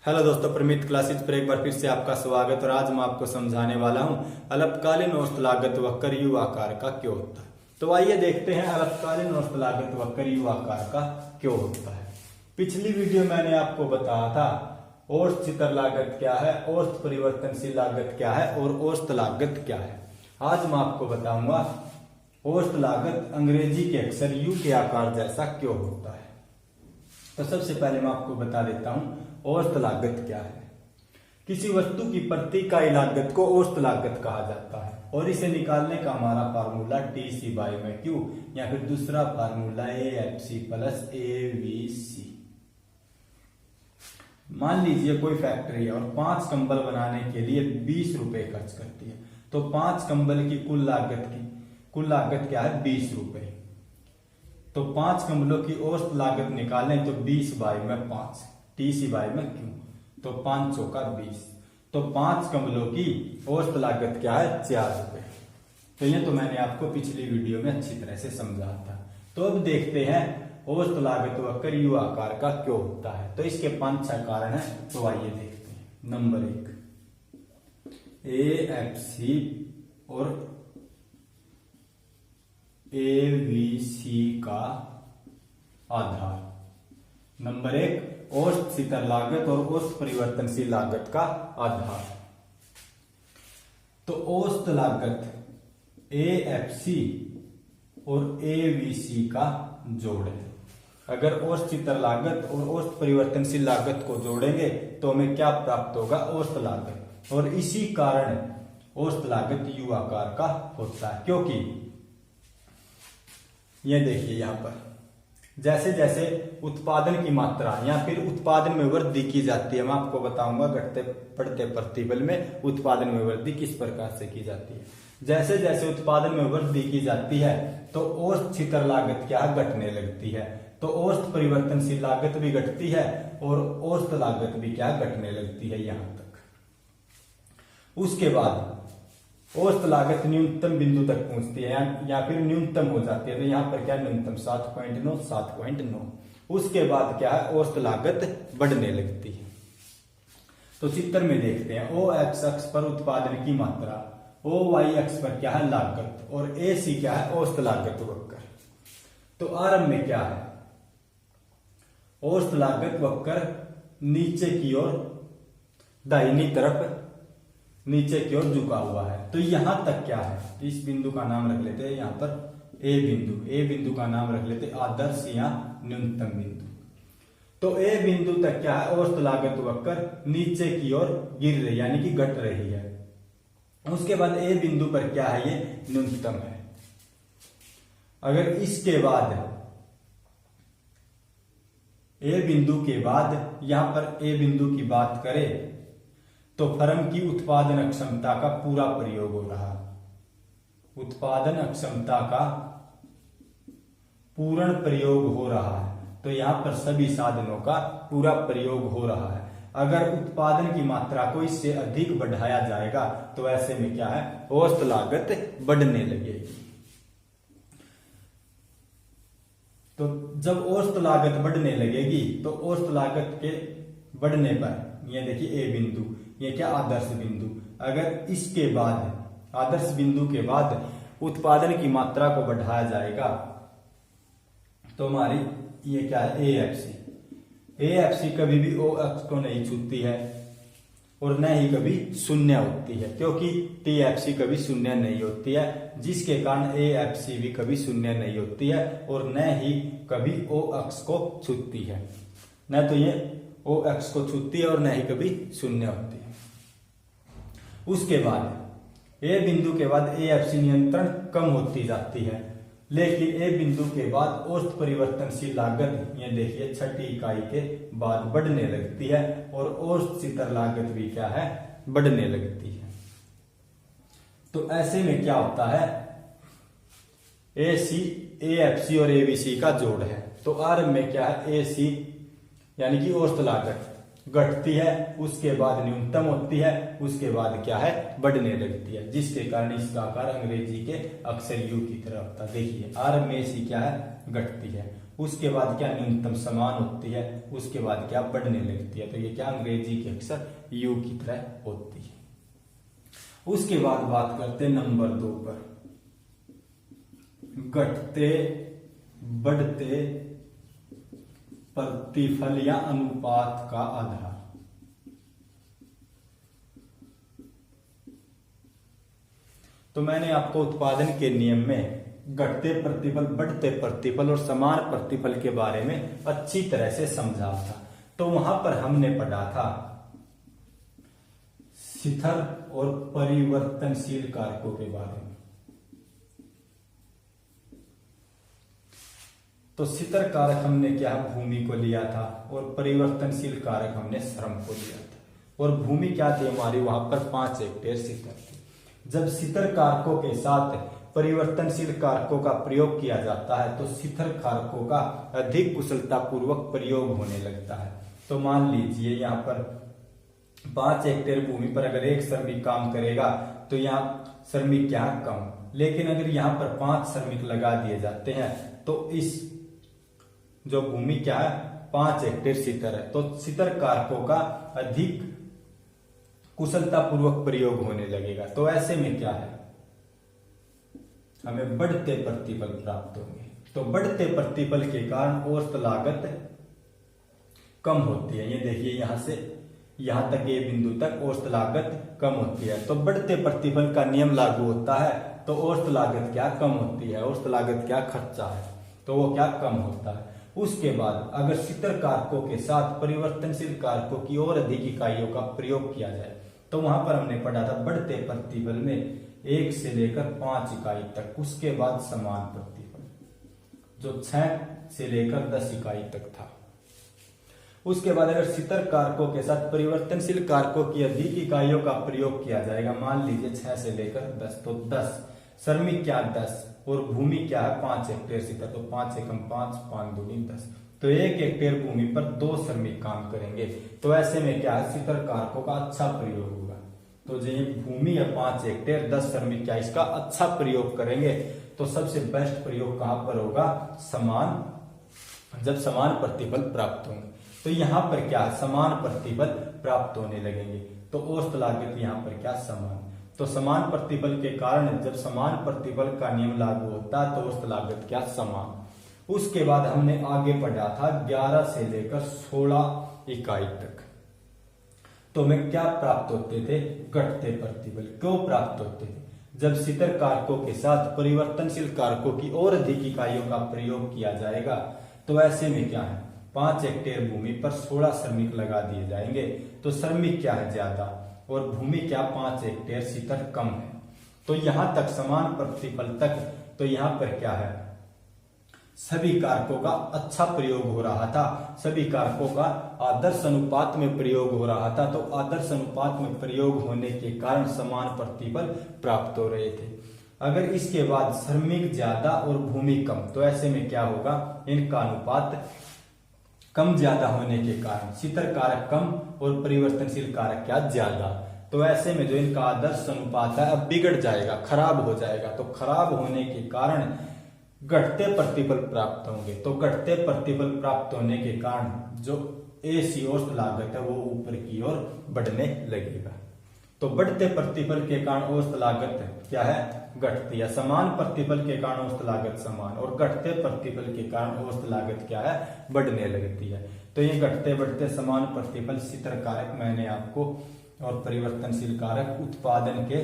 Hello दोस्तों, प्रमित classes पर एक बार फिर से आपका स्वागत। और आज मैं आपको समझाने वाला हूं अल्पकालीन औसत लागत वक्र यू आकार का क्यों होता है। तो आइए देखते हैं अल्पकालीन औसत लागत वक्र यू आकार का क्यों होता है। पिछली वीडियो मैंने आपको बताया था औसत स्थिर लागत क्या है, औसत परिवर्तनशील लागत क्या है और औसत लागत क्या है। आज मैं आपको बताऊंगा औसत लागत अंग्रेजी के अक्षर यू के आकार जैसा क्यों होता है। तो सबसे पहले मैं आपको बता देता हूं औसत लागत क्या है। किसी वस्तु की प्रति इकाई लागत को औसत लागत कहा जाता है और इसे निकालने का हमारा फार्मूला TC बाई में Q या फिर दूसरा फार्मूला AFC प्लस AVC। मान लीजिए कोई फैक्ट्री है और 5 कंबल बनाने के लिए 20 रुपए खर्च करती है, तो 5 कंबल की कुल लागत क्या है 20 रुपए। तो 5 कंबलों की औसत लागत निकालें तो 20 बाई में 5 TC बाई में Q, तो 5 चौका 20। तो 5 कंबलों की औसत लागत क्या है 4 रुपए। तो ये तो मैंने आपको पिछली वीडियो में अच्छी तरह से समझा था। तो अब देखते हैं औसत लागत वक्र यू आकार का क्यों होता है। तो इसके 5-6 कारण है, तो आइए देखते हैं। नंबर 1, AFC और AVC का आधार। नंबर 1, औसत स्थिर लागत और औसत परिवर्तनशील लागत का आधार। तो औसत लागत AFC और AVC का जोड़ है। अगर औसत स्थिर लागत और औसत परिवर्तनशील लागत को जोड़ेंगे तो हमें क्या प्राप्त होगा, औसत लागत। और इसी कारण औसत लागत यू आकार का होता है, क्योंकि ये देखिए यहां पर जैसे जैसे उत्पादन की मात्रा या फिर उत्पादन में वृद्धि की जाती है, मैं आपको बताऊंगा घटते बढ़ते प्रतिबल में उत्पादन में वृद्धि किस प्रकार से की जाती है। जैसे जैसे उत्पादन में वृद्धि की जाती है तो औसत स्थिर लागत क्या घटने लगती है, तो औसत परिवर्तनशील लागत भी घटती है और औसत लागत भी क्या घटने लगती है यहां तक। उसके बाद औसत लागत न्यूनतम बिंदु तक पहुंचती है या फिर न्यूनतम हो जाती है। तो यहाँ पर क्या न्यूनतम 7.9। उसके बाद क्या है औसत लागत बढ़ने लगती है। तो चित्र में देखते हैं OX अक्ष पर उत्पादन की मात्रा, OY अक्ष पर क्या है लागत और AC क्या है औसत लागत वक्र। तो आरंभ में क्या है औसत लागत वक्र नीचे की ओर दाहिनी तरफ नीचे की ओर झुका हुआ है। तो यहां तक क्या है, इस बिंदु का नाम रख लेते हैं यहाँ पर ए बिंदु का नाम रख लेते हैं आदर्श या न्यूनतम बिंदु। तो A बिंदु तक क्या है औसत लागत वक्र नीचे की ओर गिर रही यानी कि घट रही है। उसके बाद A बिंदु पर क्या है ये न्यूनतम है। अगर इसके बाद A बिंदु के बाद यहां पर A बिंदु की बात करें तो फर्म की उत्पादन अक्षमता का पूरा प्रयोग हो रहा है, उत्पादन अक्षमता का पूर्ण प्रयोग हो रहा है। तो यहां पर सभी साधनों का पूरा प्रयोग हो रहा है। अगर उत्पादन की मात्रा को इससे अधिक बढ़ाया जाएगा तो ऐसे में क्या है औसत लागत बढ़ने लगेगी। तो जब औसत लागत बढ़ने लगेगी तो औसत लागत के बढ़ने पर ये देखिए A बिंदु, ये क्या आदर्श बिंदु। अगर इसके बाद आदर्श बिंदु के बाद उत्पादन की मात्रा को बढ़ाया जाएगा तो हमारी ये क्या है AFC कभी भी O अक्ष को नहीं छूती है और न ही कभी शून्य होती है, क्योंकि TFC कभी शून्य नहीं होती है, जिसके कारण AFC भी कभी शून्य नहीं होती है और न ही कभी O अक्ष को छूती है। न तो ये O अक्ष को छूती है और न ही कभी शून्य होती है। उसके बाद A बिंदु के बाद AFC नियंत्रण कम होती जाती है, लेकिन A बिंदु के बाद औसत परिवर्तनशील लागत ये देखिए 6ठी इकाई के बाद बढ़ने लगती है और औसत स्थिर लागत भी क्या है बढ़ने लगती है। तो ऐसे में क्या होता है AFC और AVC का जोड़ है। तो आरंभ में क्या है AC यानी कि औसत लागत घटती है, उसके बाद न्यूनतम होती है, उसके बाद क्या है बढ़ने लगती है, जिसके कारण इसका आकार अंग्रेजी के अक्षर यू की तरह होता है। देखिए आरंभ में AC क्या है घटती है, उसके बाद क्या न्यूनतम समान होती है, उसके बाद क्या बढ़ने लगती है। तो ये क्या अंग्रेजी के अक्षर यू की तरह होती है। उसके बाद बात करते हैं नंबर 2 पर, घटते बढ़ते प्रतिफल या अनुपात का आधार। तो मैंने आपको उत्पादन के नियम में घटते प्रतिफल, बढ़ते प्रतिफल और समान प्रतिफल के बारे में अच्छी तरह से समझा था। तो वहां पर हमने पढ़ा था स्थिर और परिवर्तनशील कारकों के बारे में। तो स्थिर कारक हमने क्या भूमि को लिया था और परिवर्तनशील कारक हमने श्रम को लिया था। और भूमि क्या थी हमारी, वहां पर 5 हेक्टेयर स्थिर थी। जब स्थिर कारकों के साथ परिवर्तनशील कारकों का प्रयोग किया जाता है तो स्थिर कारकों का अधिक कुशलता पूर्वक प्रयोग होने लगता है। तो मान लीजिए यहाँ पर 5 हेक्टेयर भूमि पर अगर एक श्रमिक काम करेगा तो यहाँ श्रमिक क्या कम, लेकिन अगर यहाँ पर 5 श्रमिक लगा दिए जाते हैं तो इस जो भूमि क्या है 5 हेक्टेयर स्थिर है, तो स्थिर कारकों का अधिक कुशलता पूर्वक प्रयोग होने लगेगा। तो ऐसे में क्या है, हमें बढ़ते प्रतिफल प्राप्त होंगे। तो बढ़ते प्रतिफल के कारण औसत लागत कम होती है। ये देखिए यहां से यहां तक, ये बिंदु तक औसत लागत कम होती है। तो बढ़ते प्रतिफल का नियम लागू होता है तो औसत लागत क्या कम होती है, औसत लागत क्या खर्चा है तो वो क्या कम होता है। उसके बाद अगर स्थिर कारकों के साथ परिवर्तनशील कारकों की और अधिक इकाइयों का प्रयोग किया जाए तो वहां पर हमने पढ़ा था बढ़ते प्रतिफल में 1 से लेकर 5 इकाई तक, उसके बाद समान प्रतिफल जो 6 से लेकर 10 इकाई तक था। उसके बाद अगर स्थिर कारकों के साथ परिवर्तनशील कारकों की अधिक इकाइयों का प्रयोग किया जाएगा, मान लीजिए 6 से लेकर 10, तो 10 श्रमिक क्या 10 और भूमि क्या है 5 हेक्टेयर स्थिर, तो 5 एकम 5, 5 दूनी 10, तो 1 हेक्टेयर भूमि पर 2 श्रमिक काम करेंगे। तो ऐसे में क्या है स्थिर कारकों का अच्छा प्रयोग होगा। तो जो भूमि है 5 हेक्टेयर 10 श्रमिक क्या इसका अच्छा प्रयोग करेंगे। तो सबसे बेस्ट प्रयोग कहां पर होगा, समान, जब समान प्रतिफल प्राप्त होंगे। तो यहां पर क्या है समान प्रतिफल प्राप्त होने लगेंगे तो औसत लागत यहां पर क्या समान। तो समान प्रतिफल के कारण जब समान प्रतिफल का नियम लागू होता है तो औसत लागत क्या समान। उसके बाद हमने आगे पढ़ा था 11 से लेकर 16 इकाई तक। तो हमें क्या प्राप्त होते थे, घटते प्रतिफल। क्यों प्राप्त होते थे, जब स्थिर कारकों के साथ परिवर्तनशील कारकों की और अधिक इकाइयों का प्रयोग किया जाएगा तो ऐसे में क्या है 5 हेक्टेयर भूमि पर 16 श्रमिक लगा दिए जाएंगे तो श्रमिक क्या है ज्यादा और भूमि क्या 5 हेक्टेयर स्थिर कम है। तो यहां तक समान प्रतिफल तक, तो यहां पर क्या है सभी कारकों का अच्छा प्रयोग हो रहा था, सभी कारकों का आदर्श अनुपात में प्रयोग हो रहा था। तो आदर्श अनुपात में प्रयोग होने के कारण समान प्रतिफल प्राप्त हो रहे थे। अगर इसके बाद श्रमिक ज्यादा और भूमि कम तो ऐसे में क्या होगा, इनका अनुपात कम ज्यादा होने के कारण स्थिर कारक कम और परिवर्तनशील कारक क्या ज्यादा। तो ऐसे में जो इनका आदर्श अनुपात है अब बिगड़ जाएगा, खराब हो जाएगा। तो खराब होने के कारण घटते प्रतिफल प्राप्त होंगे। तो घटते प्रतिफल प्राप्त होने के कारण जो ऐसी औसत लागत है वो ऊपर की ओर बढ़ने लगेगा। तो बढ़ते प्रतिफल के कारण औसत लागत क्या है घटती है, समान प्रतिफल के कारण औसत लागत समान और घटते प्रतिफल के कारण औसत लागत क्या है बढ़ने लगती है। तो ये घटते बढ़ते समान प्रतिफल स्थिर कारक मैंने आपको और परिवर्तनशील कारक उत्पादन के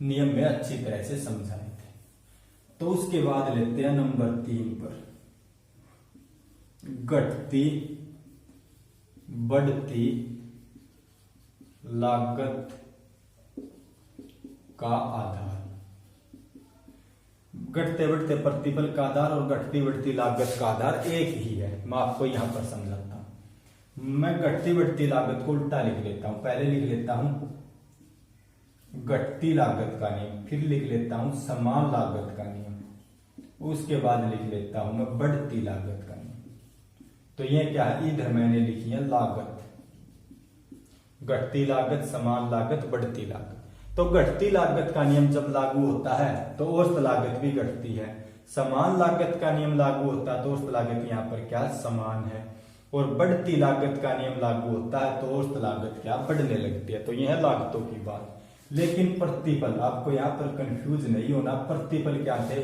नियम में अच्छी तरह से समझाए थे। तो उसके बाद लेते हैं नंबर 3 पर, घटती बढ़ती लागत का आधार। घटते बढ़ते प्रतिफल का आधार और घटती बढ़ती लागत का आधार एक ही है। मैं आपको यहां पर समझाता हूं। मैं घटती बढ़ती लागत को उल्टा लिख लेता हूं। पहले लिख लेता हूं घटती लागत का नियम, फिर लिख लेता हूं समान लागत का नियम, उसके बाद लिख लेता हूं मैं बढ़ती लागत का नियम। तो ये क्या है, इधर मैंने लिखी है लागत, घटती लागत, समान लागत, बढ़ती लागत। तो घटती लागत का नियम जब लागू होता है तो औसत लागत भी घटती है, समान लागत का नियम लागू होता है तो औसत लागत यहाँ पर क्या समान है, और बढ़ती लागत का नियम लागू होता है तो औसत लागत क्या बढ़ने लगती है। तो यह है लागतों की बात। लेकिन प्रतिफल, आपको यहाँ पर कंफ्यूज नहीं होना, प्रतिफल क्या थे,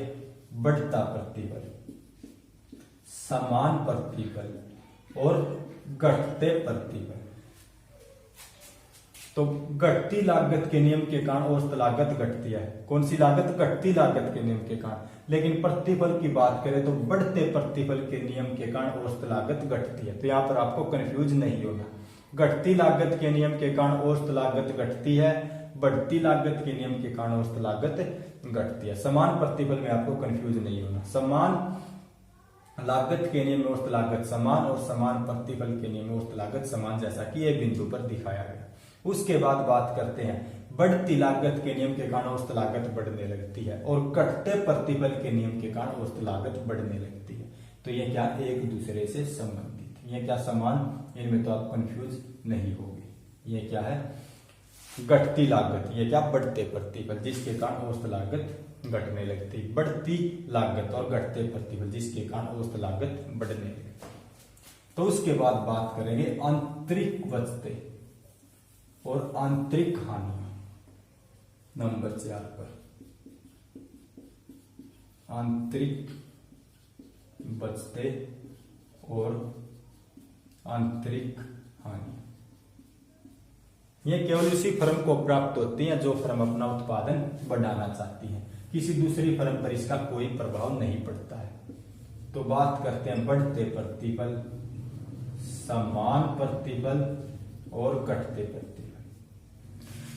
बढ़ता प्रतिफल, समान प्रतिफल और घटते प्रतिफल। तो घटती लागत के नियम के कारण औसत लागत घटती है। कौन सी लागत, घटती लागत के नियम के कारण। लेकिन प्रतिफल की बात करें तो बढ़ते प्रतिफल के नियम के कारण औसत लागत घटती है। तो यहाँ पर आपको कंफ्यूज नहीं होना, घटती लागत के नियम के कारण औसत लागत घटती है, बढ़ती लागत के नियम के कारण औसत लागत घटती है। समान प्रतिफल में आपको कंफ्यूज नहीं होना, समान लागत के नियम में औसत लागत समान और समान प्रतिफल के नियम में औसत लागत समान, जैसा कि एक बिंदु पर दिखाया गया। उसके बाद बात करते हैं बढ़ती लागत के नियम के कारण औसत लागत बढ़ने लगती है और घटते प्रतिफल के नियम के कारण औसत लागत बढ़ने लगती है। तो ये क्या एक दूसरे से संबंधित, ये क्या समान, इनमें तो आप कंफ्यूज नहीं होंगे। ये क्या है, घटती लागत, ये क्या बढ़ते प्रतिफल जिसके कारण औसत लागत घटने लगती, बढ़ती लागत और घटते प्रतिफल जिसके कारण औसत लागत बढ़ने लगती। तो उसके बाद बात करेंगे आंतरिक बचते और आंतरिक हानि। नंबर 4 पर आंतरिक बचते और आंतरिक हानि। ये केवल उसी फर्म को प्राप्त होती है जो फर्म अपना उत्पादन बढ़ाना चाहती है, किसी दूसरी फर्म पर इसका कोई प्रभाव नहीं पड़ता है। तो बात करते हैं बढ़ते प्रतिफल, समान प्रतिफल और घटते प्रतिफल।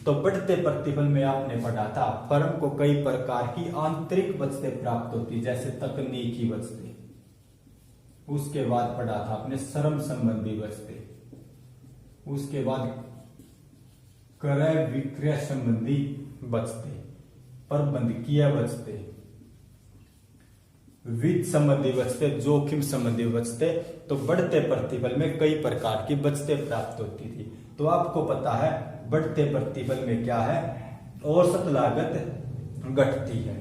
तो बढ़ते प्रतिफल में आपने पढ़ा था फर्म को कई प्रकार की आंतरिक बचतें प्राप्त होती, जैसे तकनीकी बचतें। उसके बाद पढ़ा था आपने श्रम संबंधी बचतें, उसके बाद क्रय विक्रय संबंधी बचतें, प्रबंधकीय बचतें, वित्त संबंधी बचतें, जोखिम संबंधी बचतें। तो बढ़ते प्रतिफल में कई प्रकार की बचतें प्राप्त होती थी। तो आपको पता है बढ़ते प्रतिफल में क्या है, औसत लागत घटती है।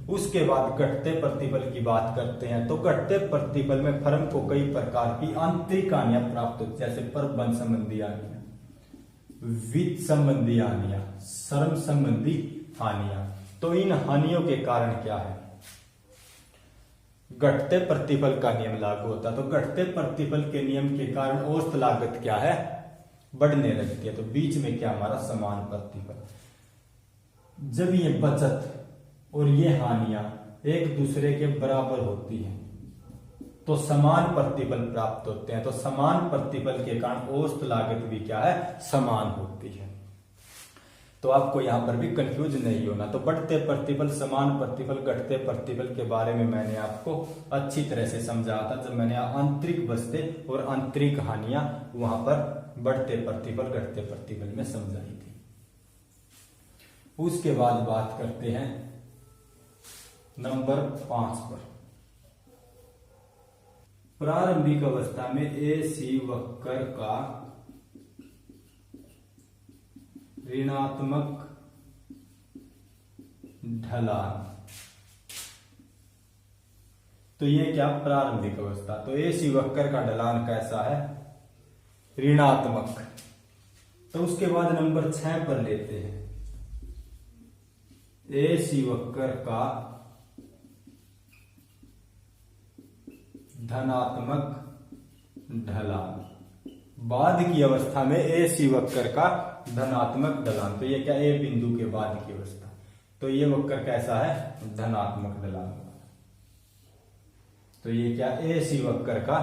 उसके बाद घटते प्रतिफल की बात करते हैं। तो घटते प्रतिफल में फर्म को कई प्रकार की आंतरिक हानियां प्राप्त होती, जैसे प्रबंध संबंधी हानियां, वित्त संबंधी हानियां, श्रम संबंधी हानियां। तो इन हानियों के कारण क्या है, घटते प्रतिफल का नियम लागू होता है। तो घटते प्रतिफल के नियम के कारण औसत लागत क्या है, बढ़ने लगती है। तो बीच में क्या हमारा समान प्रतिफल। जब ये बचत और ये हानियां एक दूसरे के बराबर होती हैं तो समान प्रतिफल प्राप्त होते हैं। तो समान प्रतिफल के कारण औसत लागत भी क्या है, समान होती है। तो आपको यहां पर भी कंफ्यूज नहीं होना। तो बढ़ते प्रतिफल, समान प्रतिफल, घटते प्रतिफल के बारे में मैंने आपको अच्छी तरह से समझाया था जब मैंने आंतरिक बचते और आंतरिक हानियां वहां पर बढ़ते प्रतिफल घटते प्रतिफल में समझाई थी। उसके बाद बात करते हैं नंबर 5 पर। प्रारंभिक अवस्था में AC वक्र का ऋणात्मक ढलान। तो ये क्या प्रारंभिक अवस्था। तो AC वक्र का ढलान कैसा है, ऋणात्मक। तो उसके बाद नंबर 6 पर लेते हैं AC वक्र का धनात्मक ढलान। बाद की अवस्था में AC वक्र का धनात्मक ढलान। तो ये क्या, ए बिंदु के बाद की अवस्था। तो ये वक्र कैसा है, धनात्मक ढलान। तो ये क्या, AC वक्र का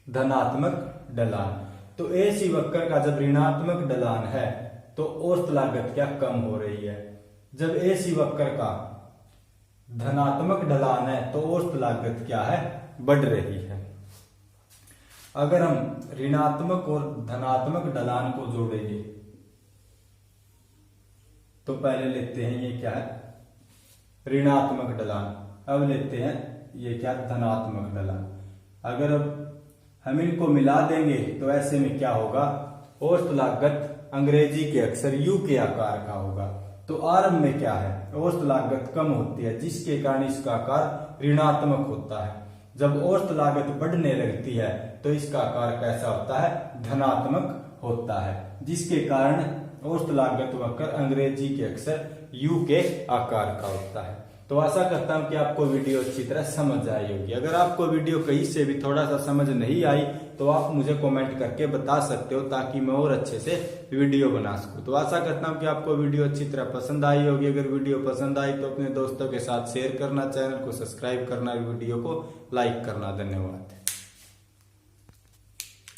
धनात्मक ढलान। तो AC वक्र का जब ऋणात्मक ढलान है तो औसत लागत क्या कम हो रही है। जब AC वक्र का धनात्मक ढलान है तो औसत लागत क्या है, बढ़ रही है। अगर हम ऋणात्मक और धनात्मक ढलान को जोड़ेंगे तो पहले लेते हैं ये क्या है, ऋणात्मक ढलान। अब लेते हैं ये क्या, धनात्मक ढलान। अगर अब हम इनको मिला देंगे तो ऐसे में क्या होगा, औसत लागत अंग्रेजी के अक्षर U के आकार का होगा। तो तो आरंभ में क्या है, औसत लागत कम होती है जिसके कारण इसका आकार ऋणात्मक होता है। जब औसत लागत बढ़ने लगती है तो इसका आकार कैसा होता है, धनात्मक होता है, जिसके कारण औसत लागत वक्र अंग्रेजी के अक्षर यू के आकार का होता है। तो आशा करता हूं कि आपको वीडियो अच्छी तरह समझ आई होगी। अगर आपको वीडियो कहीं से भी थोड़ा सा समझ नहीं आई तो आप मुझे कमेंट करके बता सकते हो ताकि मैं और अच्छे से वीडियो बना सकूं। तो आशा करता हूं कि आपको वीडियो अच्छी तरह पसंद आई होगी। अगर वीडियो पसंद आई तो अपने दोस्तों के साथ शेयर करना, चैनल को सब्सक्राइब करना, वीडियो को लाइक करना। धन्यवाद।